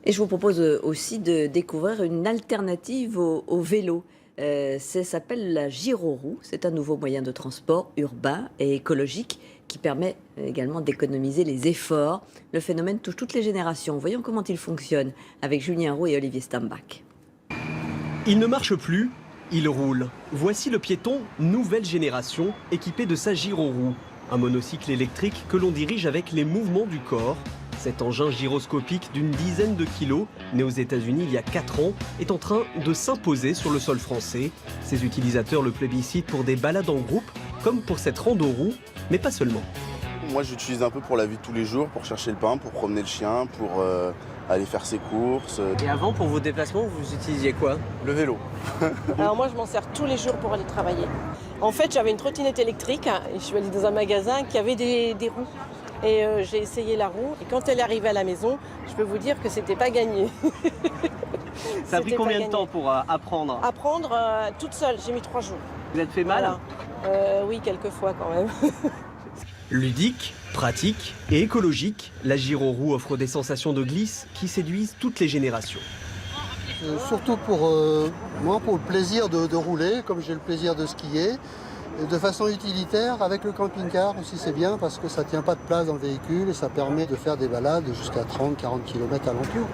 Et je vous propose aussi de découvrir une alternative au vélo. Ça s'appelle la gyroroue. C'est un nouveau moyen de transport urbain et écologique qui permet également d'économiser les efforts. Le phénomène touche toutes les générations. Voyons comment il fonctionne avec Julien Roux et Olivier Stambach. Il ne marche plus, il roule. Voici le piéton nouvelle génération équipé de sa gyroroue. Un monocycle électrique que l'on dirige avec les mouvements du corps. Cet engin gyroscopique d'une dizaine de kilos, né aux États-Unis il y a 4 ans, est en train de s'imposer sur le sol français. Ses utilisateurs le plébiscitent pour des balades en groupe, comme pour cette rando-roue, mais pas seulement. Moi, j'utilise un peu pour la vie de tous les jours, pour chercher le pain, pour promener le chien, pour aller faire ses courses. Et avant, pour vos déplacements, vous utilisiez quoi? Le vélo. Alors moi, je m'en sers tous les jours pour aller travailler. En fait, j'avais une trottinette électrique et je suis allée dans un magasin qui avait des roues. Et j'ai essayé la roue. Et quand elle est arrivée à la maison, je peux vous dire que c'était pas gagné. Ça a pris combien de temps pour apprendre? Apprendre toute seule, j'ai mis 3 jours. Vous êtes fait mal? Voilà. Oui, quelques fois quand même. Ludique, pratique et écologique, la gyroroue offre des sensations de glisse qui séduisent toutes les générations. Surtout pour moi, pour le plaisir de rouler, comme j'ai le plaisir de skier. Et de façon utilitaire, avec le camping-car aussi c'est bien parce que ça ne tient pas de place dans le véhicule et ça permet de faire des balades jusqu'à 30-40 km alentour.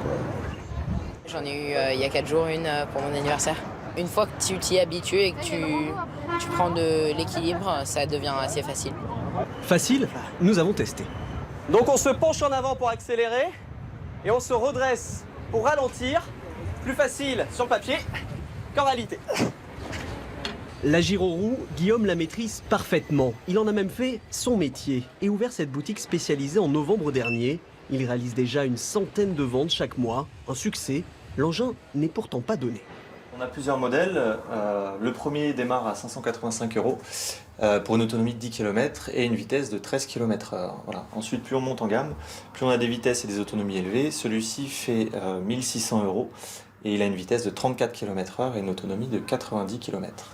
J'en ai eu il y a 4 jours une pour mon anniversaire. Une fois que tu t'y habitues et que tu prends de l'équilibre, ça devient assez facile. Facile? Nous avons testé. Donc on se penche en avant pour accélérer et on se redresse pour ralentir. Plus facile sur le papier qu'en réalité. La gyroroue, Guillaume la maîtrise parfaitement. Il en a même fait son métier et ouvert cette boutique spécialisée en novembre dernier. Il réalise déjà une centaine de ventes chaque mois. Un succès, l'engin n'est pourtant pas donné. On a plusieurs modèles. Le premier démarre à 585 € pour une autonomie de 10 km et une vitesse de 13 km/h. Voilà. Ensuite, plus on monte en gamme, plus on a des vitesses et des autonomies élevées. Celui-ci fait 1600 € et il a une vitesse de 34 km/h et une autonomie de 90 km.